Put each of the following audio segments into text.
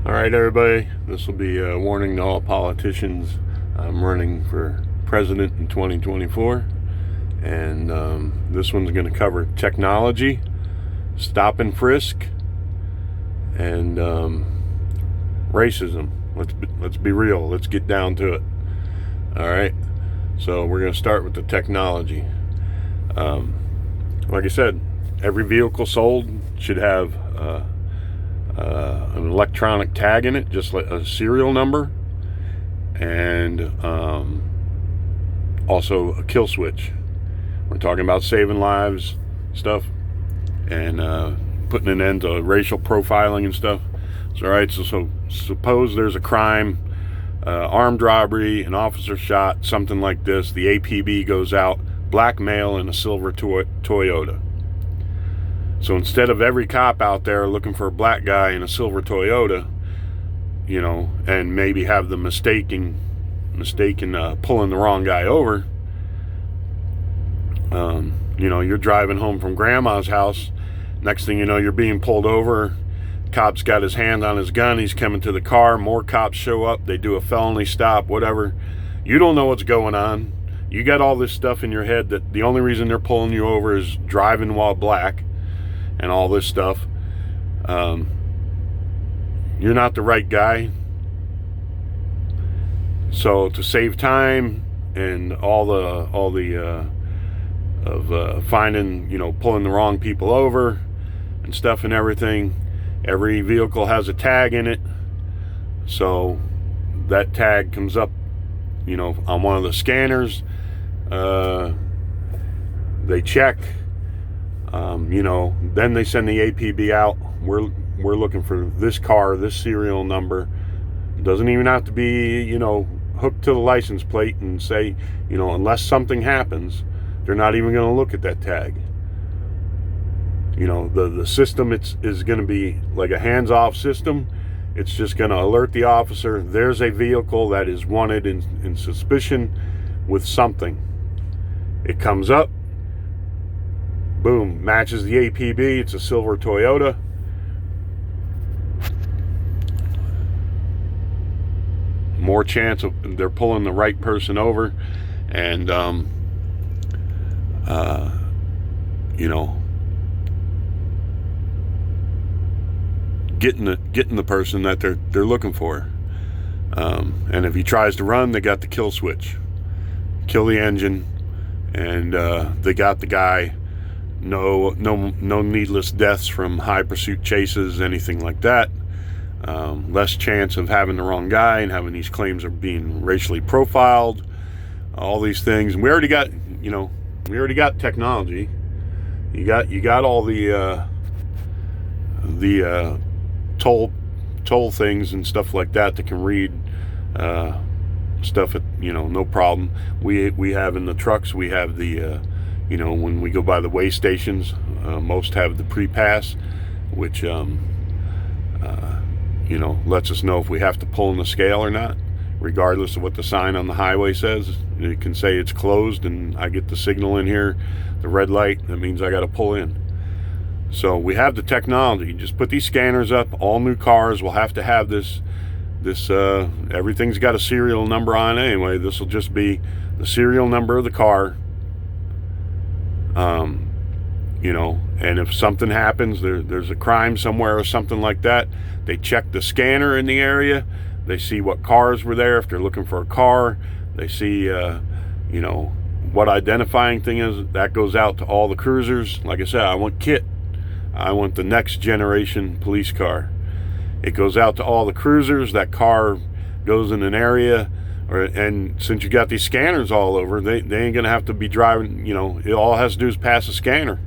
All right, everybody. This will be a warning to all politicians. I'm running for president in 2024, and this one's going to cover technology, stop and frisk, and racism. Let's be real. Let's get down to it. All right. So we're going to start with the technology. Like I said, every vehicle sold should have an electronic tag in it, just like a serial number, and also a kill switch. We're talking about saving lives stuff and putting an end to racial profiling and stuff. So, all right, so suppose there's a crime, armed robbery, an officer shot, something like this. The APB goes out, black male in a silver Toyota. So instead of every cop out there looking for a black guy in a silver Toyota, you know, and maybe have the mistaken pulling the wrong guy over, you know, you're driving home from grandma's house. Next thing you know, you're being pulled over. Cop's got his hand on his gun. He's coming to the car. More cops show up. They do a felony stop, whatever. You don't know what's going on. You got all this stuff in your head that the only reason they're pulling you over is driving while black and all this stuff. You're not the right guy. So to save time and all the finding, you know, pulling the wrong people over and stuff and everything, every vehicle has a tag in it. So that tag comes up, you know, on one of the scanners. They check. You know, then they send the APB out. We're looking for this car, this serial number. It doesn't even have to be, you know, hooked to the license plate and say, you know, unless something happens, they're not even going to look at that tag. You know, the system is going to be like a hands-off system. It's just going to alert the officer there's a vehicle that is wanted in suspicion with something. It comes up. Boom, matches the APB. It's a silver Toyota. More chance of they're pulling the right person over, and you know, getting the person that they're looking for. And if he tries to run, they got the kill switch, kill the engine, and they got the guy. No needless deaths from high pursuit chases, anything like that. Less chance of having the wrong guy and having these claims of being racially profiled. All these things. And we already got, you know, technology. You got all the toll things and stuff like that can read stuff at, you know, no problem. We have in the trucks, we have the you know, when we go by the weigh stations, most have the pre-pass, which, you know, lets us know if we have to pull in the scale or not, regardless of what the sign on the highway says. It can say it's closed, and I get the signal in here, the red light, that means I got to pull in. So we have the technology. Just put these scanners up. All new cars will have to have this, everything's got a serial number on it anyway. This will just be the serial number of the car. You know, and if something happens, there's a crime somewhere or something like that, they check the scanner in the area. They see what cars were there. If they're looking for a car, they see, you know, what identifying thing is. That goes out to all the cruisers. Like I said, I want KIT. I want the next generation police car. It goes out to all the cruisers. That car goes in an area. And since you got these scanners all over, they ain't gonna have to be driving. You know, it all has to do is pass a scanner.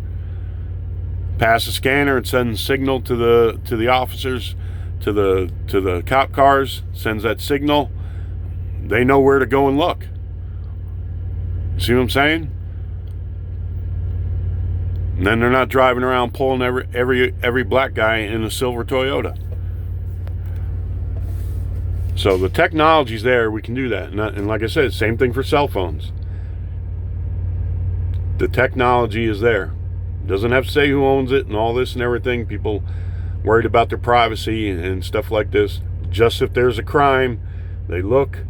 Pass a scanner and send a signal to the officers, to the cop cars. Sends that signal. They know where to go and look. See what I'm saying? And then they're not driving around pulling every black guy in a silver Toyota. So the technology's there. We can do that. And like I said, same thing for cell phones. The technology is there. It doesn't have to say who owns it and all this and everything. People worried about their privacy and stuff like this. Just if there's a crime, they look,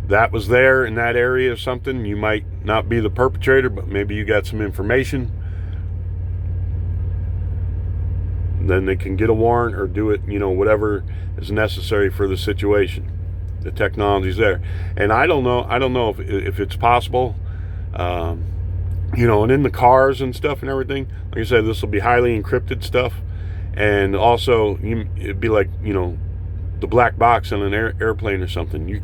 that was there in that area or something. You might not be the perpetrator, but maybe you got some information. Then they can get a warrant or do it, whatever is necessary for the situation. The technology's there. And I don't know if it's possible, and in the cars and stuff and everything, like I said, this will be highly encrypted stuff. And also, it'd be like, the black box on an airplane or something. You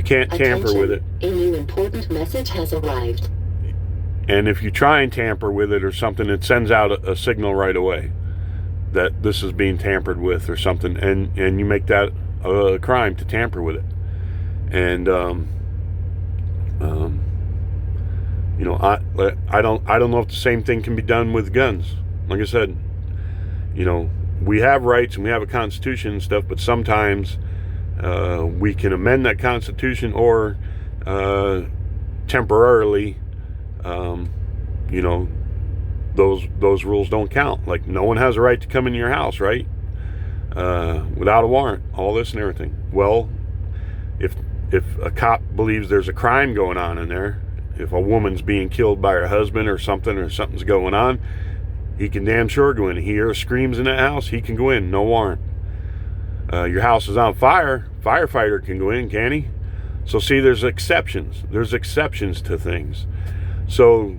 can't tamper with it. A new important message has arrived. And if you try and tamper with it or something, it sends out a signal right away that this is being tampered with or something, and you make that a crime to tamper with it. And I don't know if the same thing can be done with guns. Like I said, we have rights and we have a constitution and stuff, but sometimes we can amend that constitution or temporarily, those rules don't count. Like, no one has a right to come in your house, right? Without a warrant, all this and everything. Well, if a cop believes there's a crime going on in there, if a woman's being killed by her husband or something's going on, he can damn sure go in. He hears screams in that house, he can go in, no warrant. Your house is on fire, firefighter can go in, can he? So see, there's exceptions. There's exceptions to things. So,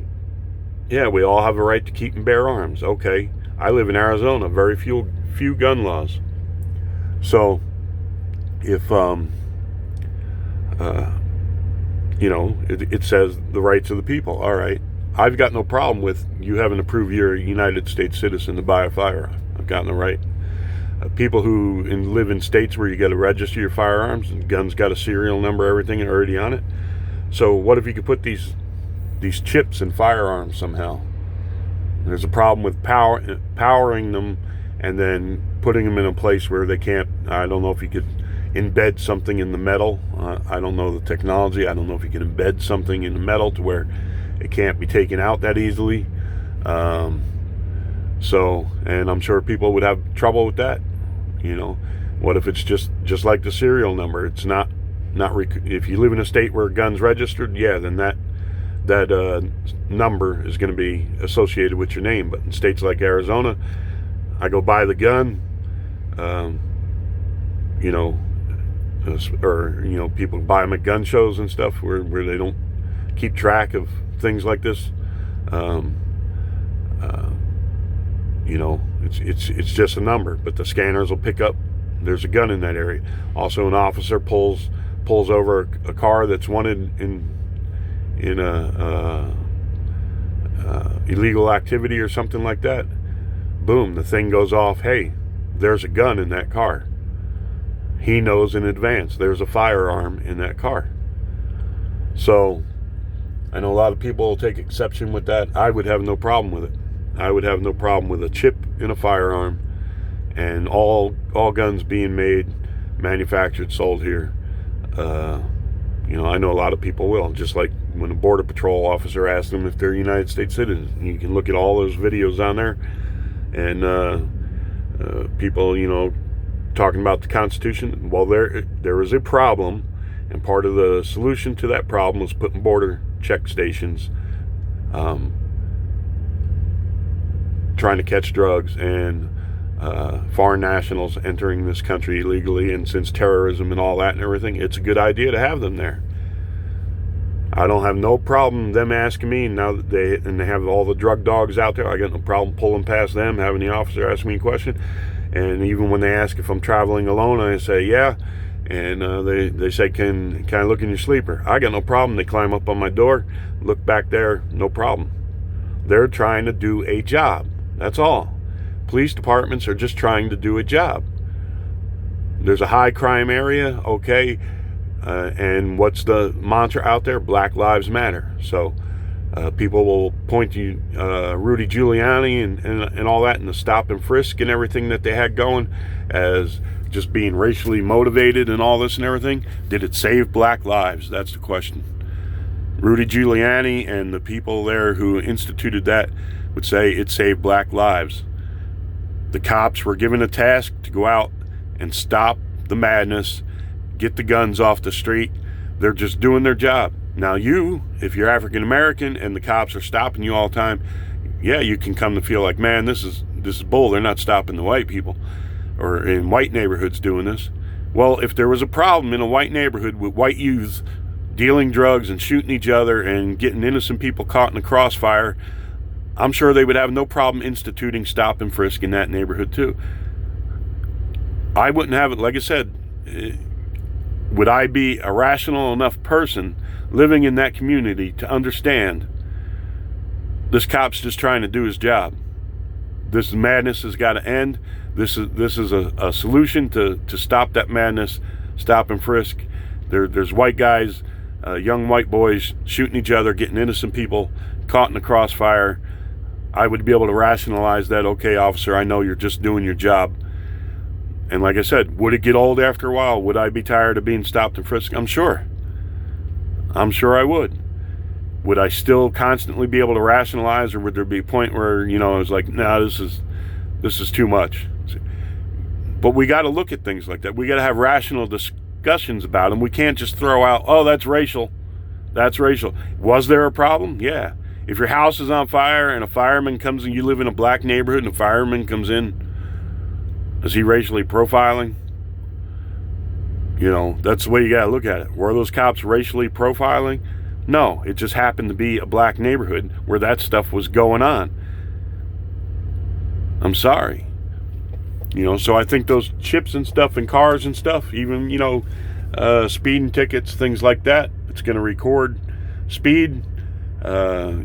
yeah, we all have a right to keep and bear arms. Okay, I live in Arizona, very few gun laws. So, if it says the rights of the people. All right, I've got no problem with you having to prove you're a United States citizen to buy a firearm. I've got no right. People who live in states where you got to register your firearms and guns got a serial number, everything already on it. So what if you could put these chips in firearms somehow? There's a problem with powering them and then putting them in a place where they can't. I don't know if you could embed something in the metal. I don't know the technology. I don't know if you can embed something in the metal to where it can't be taken out that easily. And I'm sure people would have trouble with that. What if it's just like the serial number? It's not if you live in a state where guns registered, yeah, then that number is going to be associated with your name. But in states like Arizona, I go buy the gun, people buy them at gun shows and stuff where they don't keep track of things like this. It's just a number, but the scanners will pick up there's a gun in that area. Also, an officer pulls over a car that's wanted in a illegal activity or something like that. Boom, the thing goes off. Hey, there's a gun in that car. He knows in advance there's a firearm in that car. So I know a lot of people will take exception with that. I would have no problem with it. I would have no problem with a chip in a firearm and all guns being made, manufactured, sold here. I know a lot of people will. Just like when a Border Patrol officer asks them if they're United States citizens. You can look at all those videos on there. And people, talking about the Constitution. Well, there is a problem. And part of the solution to that problem was putting border check stations, trying to catch drugs and foreign nationals entering this country illegally. And since terrorism and all that and everything, it's a good idea to have them there. I don't have no problem them asking me now that they have all the drug dogs out there. I got no problem pulling past them, having the officer ask me a question. And even when they ask if I'm traveling alone, I say yeah. And they say, can I look in your sleeper? I got no problem. They climb up on my door, look back there, no problem. They're trying to do a job. That's all. Police departments are just trying to do a job. There's a high crime area, okay. And what's the mantra out there? Black Lives Matter. So people will point to Rudy Giuliani and all that, and the stop and frisk and everything that they had going as just being racially motivated and all this and everything. Did it save black lives? That's the question. Rudy Giuliani and the people there who instituted that would say it saved black lives. The cops were given a task to go out and stop the madness, get the guns off the street. They're just doing their job. Now you, if you're African American and the cops are stopping you all the time, yeah, you can come to feel like, man, this is bull. They're not stopping the white people or in white neighborhoods doing this. Well, if there was a problem in a white neighborhood with white youth dealing drugs and shooting each other and getting innocent people caught in the crossfire, I'm sure they would have no problem instituting stop and frisk in that neighborhood too. I wouldn't have it. Like I said, would I be a rational enough person living in that community to understand this cop's just trying to do his job? This madness has got to end. This is a solution to stop that madness, stop and frisk. There's white guys, young white boys shooting each other, getting innocent people caught in the crossfire. I would be able to rationalize that. Okay, officer, I know you're just doing your job. And like I said, would it get old after a while? Would I be tired of being stopped and frisked? I'm sure I would. Would I still constantly be able to rationalize, or would there be a point where, I was like, no, this is too much? But we got to look at things like that. We got to have rational discussions about them. We can't just throw out, oh, that's racial. That's racial. Was there a problem? Yeah. If your house is on fire and a fireman comes in, you live in a black neighborhood and a fireman comes in, is he racially profiling? That's the way you got to look at it. Were those cops racially profiling? No, it just happened to be a black neighborhood where that stuff was going on. I'm sorry. So I think those chips and stuff in cars and stuff, even, speeding tickets, things like that, it's going to record speed. Cop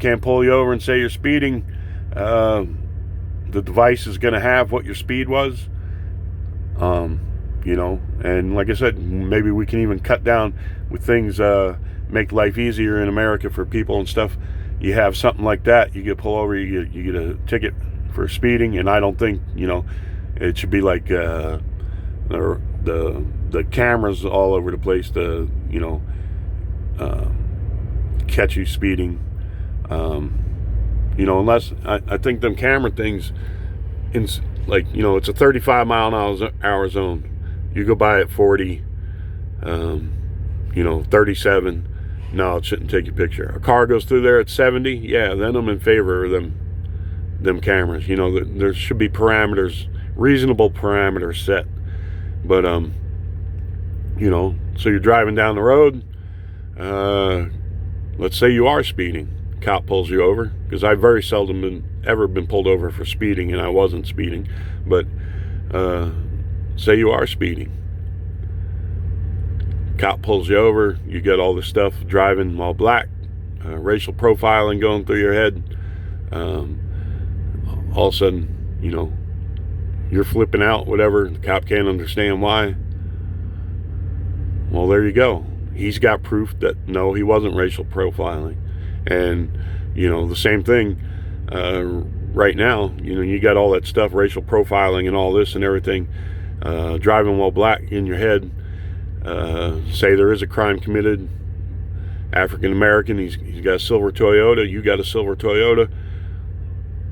can't pull you over and say you're speeding. The device is going to have what your speed was. And like I said, maybe we can even cut down with things, make life easier in America for people and stuff. You have something like that, you get pulled over, you get a ticket for speeding, and I don't think, it should be like the cameras all over the place to, catch you speeding. Unless I think them camera things, it's a 35 mile an hour zone. You go by at 40, 37. No, it shouldn't take your picture. A car goes through there at 70. Yeah, then I'm in favor of them cameras. There should be parameters, reasonable parameters set. But so you're driving down the road. Let's say you are speeding. Cop pulls you over, because I've very seldom ever been pulled over for speeding, and I wasn't speeding. But say you are speeding. Cop pulls you over. You get all this stuff, driving while black, racial profiling going through your head. All of a sudden, you're flipping out, whatever. The cop can't understand why. Well, there you go. He's got proof that, no, he wasn't racial profiling. And, the same thing right now, you got all that stuff, racial profiling and all this and everything, driving while black in your head. Say there is a crime committed, African American, he's got a silver Toyota, you got a silver Toyota.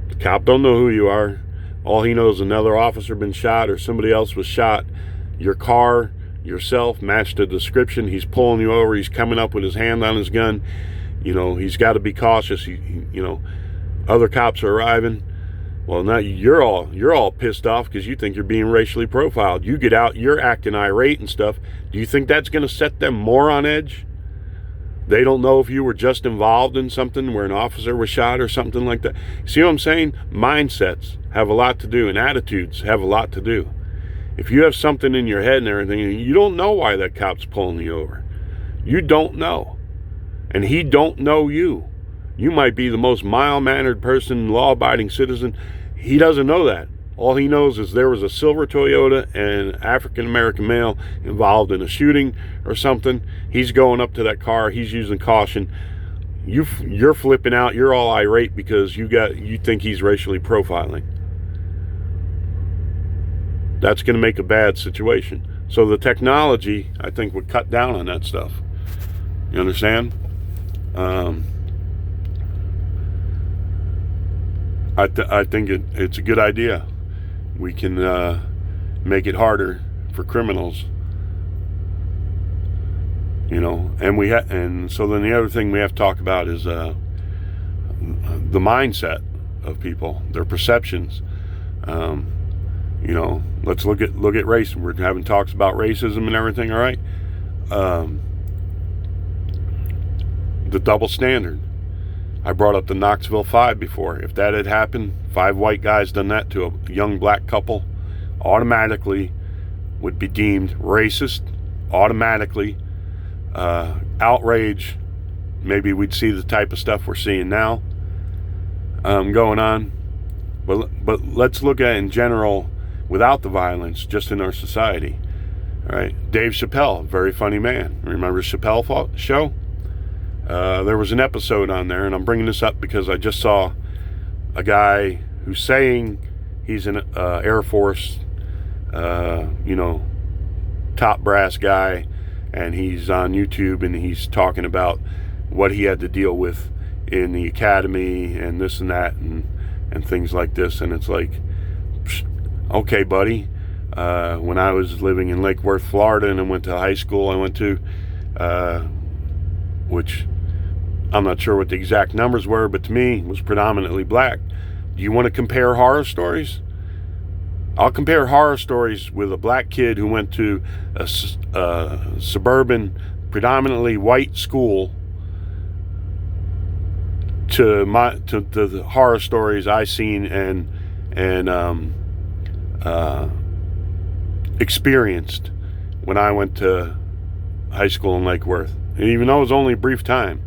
The cop don't know who you are. All he knows is another officer been shot or somebody else was shot. Your car, yourself, matched the description. He's pulling you over. He's coming up with his hand on his gun. He's got to be cautious. Other cops are arriving. Well, now you're all pissed off because you think you're being racially profiled. You get out, you're acting irate and stuff. Do you think that's going to set them more on edge? They don't know if you were just involved in something where an officer was shot or something like that. See what I'm saying? Mindsets have a lot to do, and attitudes have a lot to do. If you have something in your head and everything, you don't know why that cop's pulling you over. You don't know. And he don't know you. You might be the most mild-mannered person, law-abiding citizen. He doesn't know that. All he knows is there was a silver Toyota and an African-American male involved in a shooting or something. He's going up to that car. He's using caution. You're flipping out. You're all irate because you think he's racially profiling. That's going to make a bad situation. So the technology, I think, would cut down on that stuff. You I think it's a good idea. We can make it harder for criminals, you know. And so then the other thing we have to talk about is the mindset of people, their perceptions. You know, let's look at race. We're having talks about racism and everything. All right. The double standard. I brought up the Knoxville 5 before. If that had happened, 5 white guys done that to a young black couple, automatically would be deemed racist, automatically outrage. Maybe we'd see the type of stuff we're seeing now going on. But let's look at it in general without the violence, just in our society. All right, Dave Chappelle, very funny man. Remember Chappelle show? There was an episode on there, and I'm bringing this up because I just saw a guy who's saying he's an Air Force, you know, top brass guy, and he's on YouTube and he's talking about what he had to deal with in the academy and this and that and things like this. And it's like, okay, buddy. When I was living in Lake Worth, Florida, and I went to high school, I went to, which I'm not sure what the exact numbers were, but to me, it was predominantly black. Do you want to compare horror stories? I'll compare horror stories with a black kid who went to a suburban, predominantly white school to the horror stories I seen and experienced when I went to high school in Lake Worth. And even though it was only a brief time,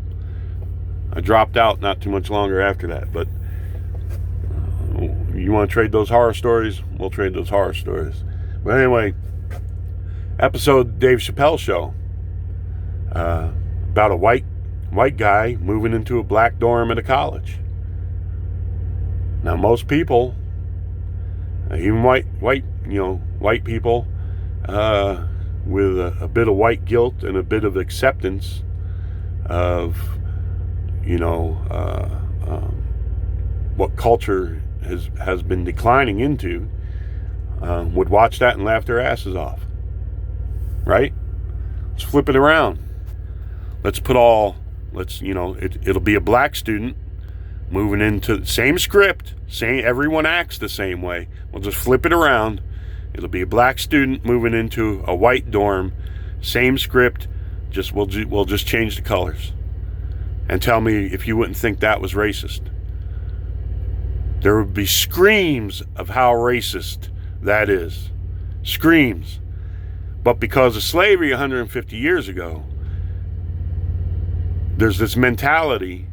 I dropped out not too much longer after that. But you want to trade those horror stories? We'll trade those horror stories. But anyway, episode Dave Chappelle show about a white guy moving into a black dorm at a college. Now most people, even white people with a bit of white guilt and a bit of acceptance of, you know, what culture has been declining into, would watch that and laugh their asses off. Right? Let's flip it around. You know, it'll be a black student moving into the same script, everyone acts the same way. We'll just flip it around. It'll be a black student moving into a white dorm, same script, we'll just change the colors. And tell me if you wouldn't think that was racist. There would be screams of how racist that is. Screams. But because of slavery 150 years ago, there's this mentality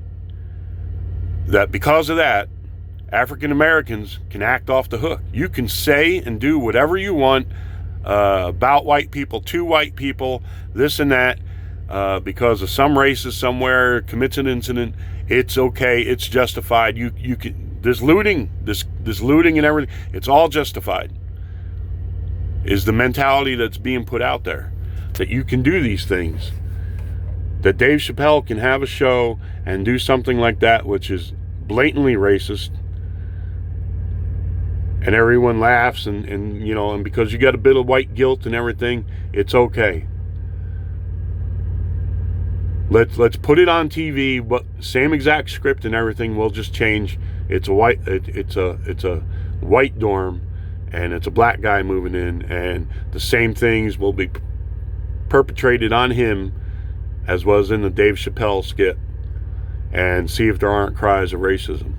that because of that, African Americans can act off the hook. You can say and do whatever you want about white people, to white people, this and that, because of some racist somewhere commits an incident. It's okay. It's justified. You can this looting and everything. It's all justified. Is the mentality that's being put out there that you can do these things. That Dave Chappelle can have a show and do something like that, which is blatantly racist, and everyone laughs and you know, and because you got a bit of white guilt and everything, it's okay. Let's put it on TV, but same exact script and everything. We'll just change. It's a white dorm, and it's a black guy moving in, and the same things will be perpetrated on him as was in the Dave Chappelle skit, and see if there aren't cries of racism.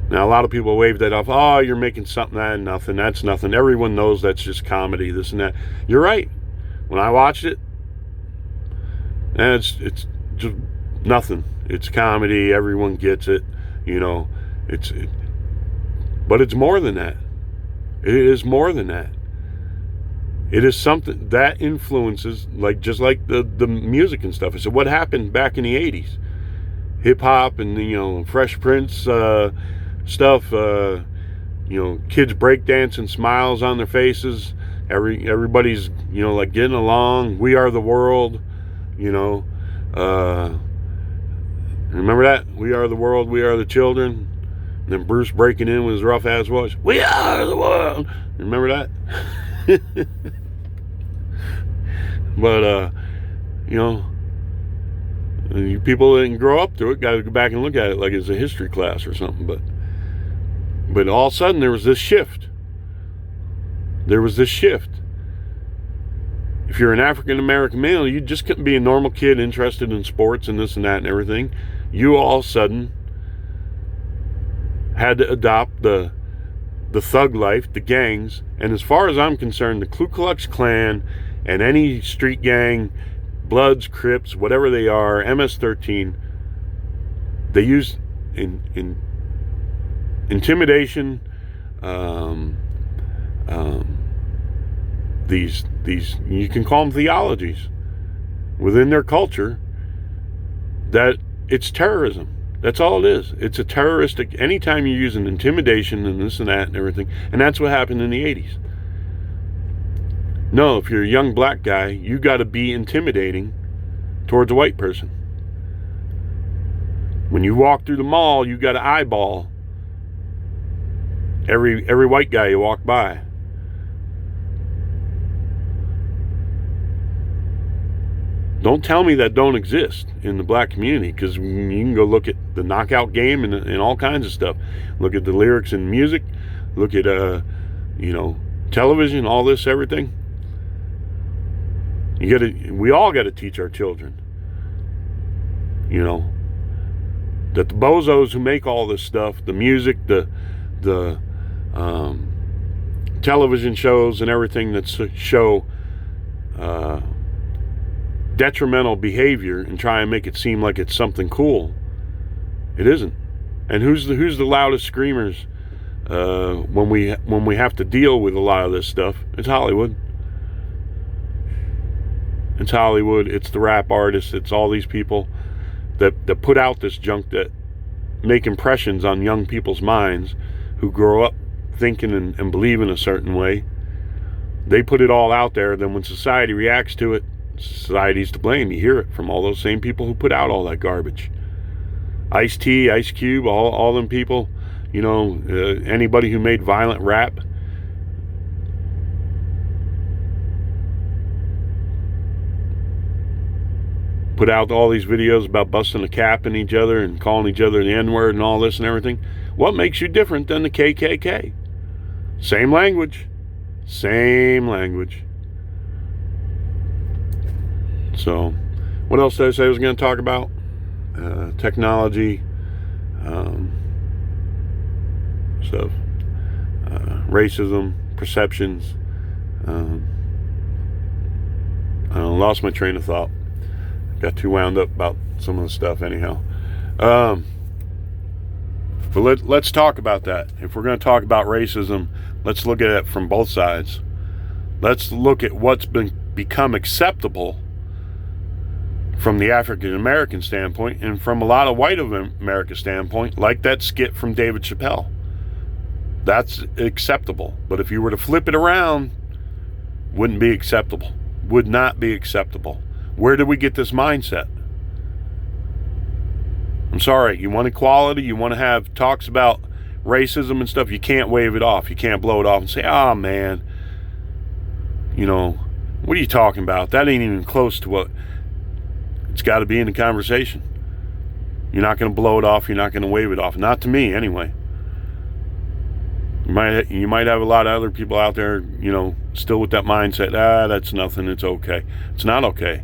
Now, a lot of people wave that off. Oh, you're making something out of nothing. That's nothing. Everyone knows that's just comedy, this and that. You're right. When I watched it, and it's just nothing. It's comedy. Everyone gets it. You know, but it's more than that. It is more than that. It is something that influences, just like the music and stuff. I said, what happened back in the 80s? Hip hop and, you know, Fresh Prince stuff. You know, kids breakdancing, smiles on their faces. Everybody's, you know, like getting along. We are the world. You know, Remember that? We are the world, we are the children. And then Bruce breaking in with his rough ass voice. We are the world. Remember that? But, you know, you people that didn't grow up through it got to go back and look at it like it's a history class or something. But all of a sudden there was this shift. There was this shift. If you're an African American male, you just couldn't be a normal kid interested in sports and this and that and everything. You all of a sudden had to adopt the thug life, the gangs, and as far as I'm concerned, the Ku Klux Klan and any street gang, Bloods, Crips, whatever they are, MS-13, they use in intimidation, these you can call them theologies within their culture, that it's terrorism. That's all it is. It's a terroristic, anytime you're using intimidation and this and that and everything, and that's what happened in the 80s. No, if you're a young black guy, you got to be intimidating towards a white person. When you walk through the mall, you got to eyeball every white guy you walk by. Don't tell me that don't exist in the black community, because you can go look at the knockout game and all kinds of stuff. Look at the lyrics and music. Look at television, all this, everything. We all got to teach our children, that the bozos who make all this stuff, the music, the television shows and everything that show detrimental behavior and try and make it seem like it's something cool. It isn't. And who's the loudest screamers when we have to deal with a lot of this stuff? It's Hollywood. It's Hollywood. It's the rap artists. It's all these people that put out this junk that make impressions on young people's minds who grow up thinking and believing a certain way. They put it all out there. Then when society reacts to it, society's to blame. You hear it from all those same people who put out all that garbage. Ice-T, Ice Cube, all them people, anybody who made violent rap. Put out all these videos about busting a cap in each other and calling each other the N-word and all this and everything. What makes you different than the KKK? Same language. Same language. So, what else did I say I was going to talk about? Technology, stuff, racism, perceptions. I lost my train of thought. Got too wound up about some of the stuff anyhow. But let's talk about that. If we're going to talk about racism, let's look at it from both sides. Let's look at what's become acceptable from the African American standpoint, and from a lot of white America standpoint, like that skit from David Chappelle. That's acceptable. But if you were to flip it around, wouldn't be acceptable. Would not be acceptable. Where did we get this mindset? I'm sorry, you want equality, you want to have talks about racism and stuff, you can't wave it off. You can't blow it off and say, oh man, what are you talking about? That ain't even close to what it's got to be in the conversation. You're not going to blow it off. You're not going to wave it off. Not to me, anyway. You might have a lot of other people out there, still with that mindset. That's nothing. It's okay. It's not okay.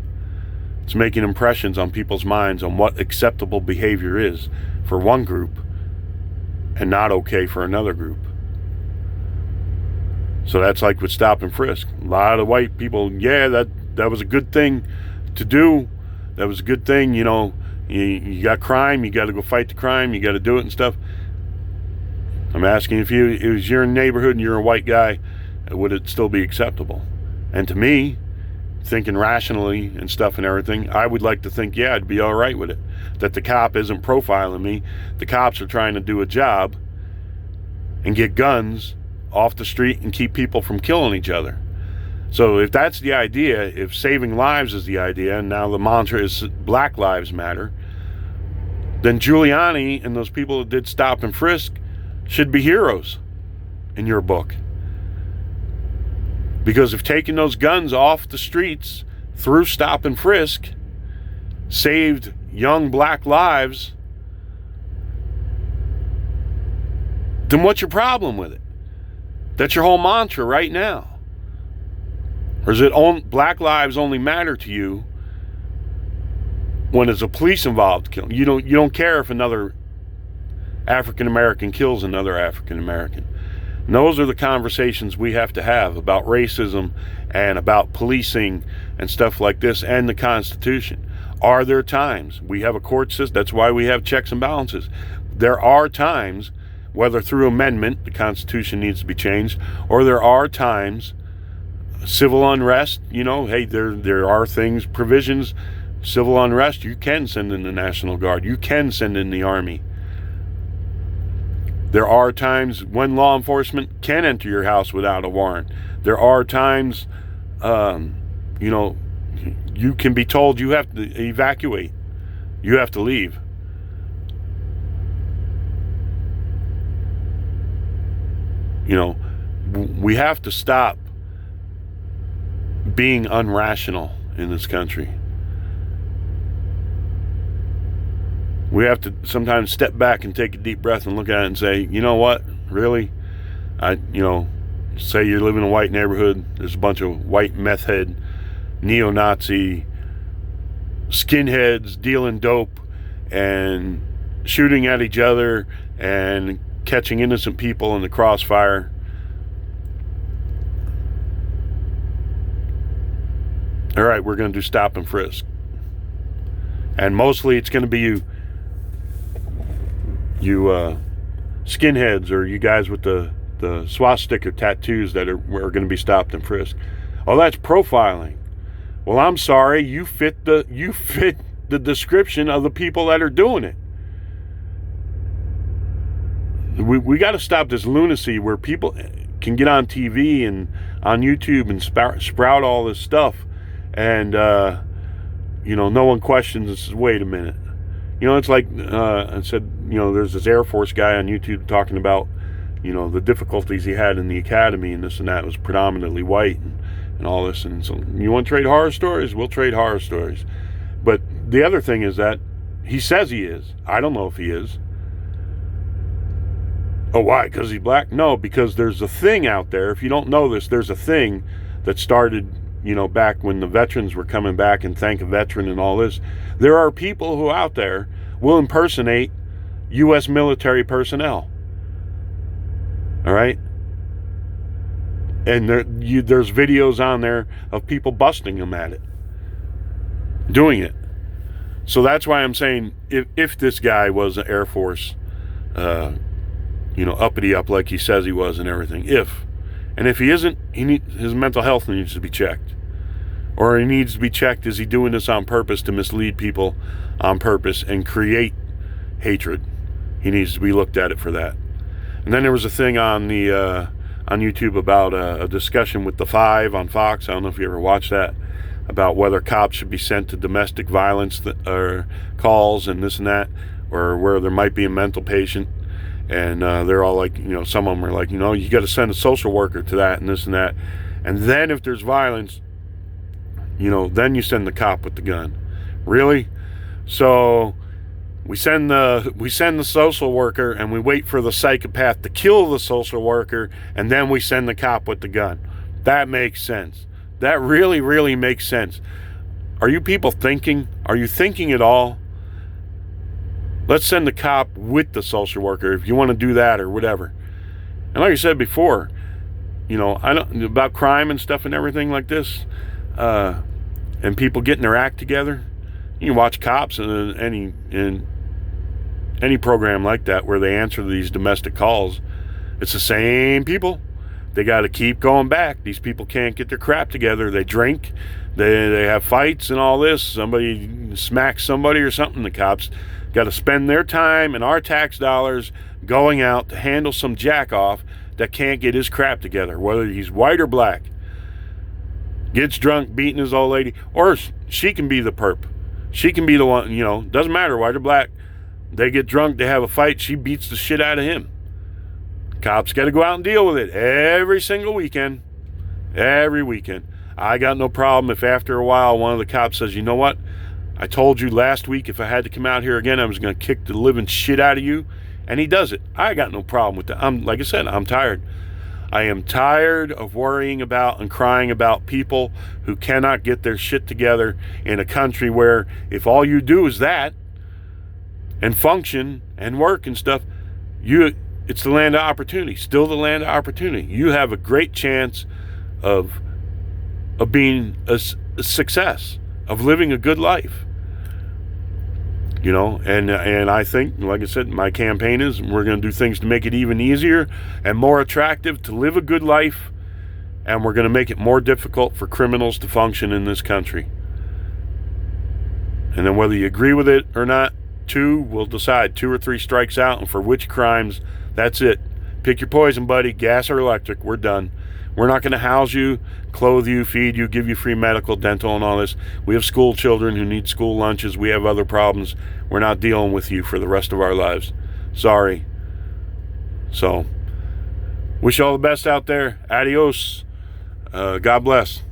It's making impressions on people's minds on what acceptable behavior is for one group and not okay for another group. So that's like with stop and frisk. A lot of white people, that was a good thing to do. That was a good thing, you got crime, you got to go fight the crime, you got to do it and stuff. I'm asking, if it was your neighborhood and you're a white guy, would it still be acceptable? And to me, thinking rationally and stuff and everything, I would like to think, I'd be all right with it. That the cop isn't profiling me. The cops are trying to do a job and get guns off the street and keep people from killing each other. So if that's the idea, if saving lives is the idea, and now the mantra is Black Lives Matter, then Giuliani and those people that did stop and frisk should be heroes in your book. Because if taking those guns off the streets through stop and frisk saved young black lives, then what's your problem with it? That's your whole mantra right now. Or is it black lives only matter to you when there's a police involved killing? You don't care if another African American kills another African American. And those are the conversations we have to have about racism and about policing and stuff like this, and the Constitution. Are there times we have a court system? That's why we have checks and balances. There are times, whether through amendment, the Constitution needs to be changed, or there are times, civil unrest, hey, there are things, provisions, civil unrest, you can send in the National Guard, you can send in the Army. There are times when law enforcement can enter your house without a warrant. There are times, you can be told you have to evacuate. You have to leave. We have to stop being unrational in this country. We have to sometimes step back and take a deep breath and look at it and say, you know what, really? Say you live in a white neighborhood, there's a bunch of white meth head, neo-Nazi skinheads dealing dope and shooting at each other and catching innocent people in the crossfire. All right, we're going to do stop and frisk. And mostly it's going to be you skinheads, or you guys with the swastika tattoos that are going to be stopped and frisked. Oh, that's profiling. Well, I'm sorry, you fit the description of the people that are doing it. We got to stop this lunacy where people can get on TV and on YouTube and sprout all this stuff, and no one questions and says, wait a minute. It's like I said, there's this Air Force guy on YouTube talking about, the difficulties he had in the academy and this and that. It was predominantly white and all this. And so, you want to trade horror stories? We'll trade horror stories. But the other thing is that he says he is. I don't know if he is. Oh, why? Because he's black? No, because there's a thing out there. If you don't know this, there's a thing that started, back when the veterans were coming back and thank a veteran and all this. There are people who out there will impersonate U.S. military personnel. All right? And there's videos on there of people busting them at it. Doing it. So that's why I'm saying if this guy was an Air Force, uppity up like he says he was and everything, and if he isn't, his mental health needs to be checked. Or he needs to be checked, is he doing this on purpose to mislead people on purpose and create hatred? He needs to be looked at it for that. And then there was a thing on YouTube about a discussion with The Five on Fox. I don't know if you ever watched that, about whether cops should be sent to domestic violence or calls and this and that, or where there might be a mental patient. And they're all like, some of them are like, you got to send a social worker to that and this and that. And then if there's violence, then you send the cop with the gun. Really? So we send the social worker and we wait for the psychopath to kill the social worker, and then we send the cop with the gun. That makes sense. That really, really makes sense. Are you people thinking? Are you thinking at all? Let's send the cop with the social worker if you want to do that or whatever. And like I said before, I don't about crime and stuff and everything like this, and people getting their act together. You can watch Cops in any program like that where they answer these domestic calls. It's the same people. They got to keep going back. These people can't get their crap together. They drink, they have fights and all this. Somebody smacks somebody or something. The cops got to spend their time and our tax dollars going out to handle some jack-off that can't get his crap together, whether he's white or black. Gets drunk, beating his old lady, or she can be the perp. She can be the one, doesn't matter, white or black. They get drunk, they have a fight, she beats the shit out of him. Cops got to go out and deal with it every single weekend. Every weekend. I got no problem if after a while one of the cops says, you know what? I told you last week if I had to come out here again, I was going to kick the living shit out of you. And he does it. I got no problem with that. Like I said, I'm tired. I am tired of worrying about and crying about people who cannot get their shit together in a country where if all you do is that and function and work and stuff, it's the land of opportunity. Still the land of opportunity. You have a great chance of being a success, of living a good life. And I think, like I said, my campaign is we're going to do things to make it even easier and more attractive to live a good life, and we're going to make it more difficult for criminals to function in this country. And then whether you agree with it or not, we'll decide 2 or 3 strikes out, and for which crimes, that's it. Pick your poison, buddy, gas or electric, we're done. We're not going to house you, clothe you, feed you, give you free medical, dental, and all this. We have school children who need school lunches. We have other problems. We're not dealing with you for the rest of our lives. Sorry. So, wish you all the best out there. Adios. God bless.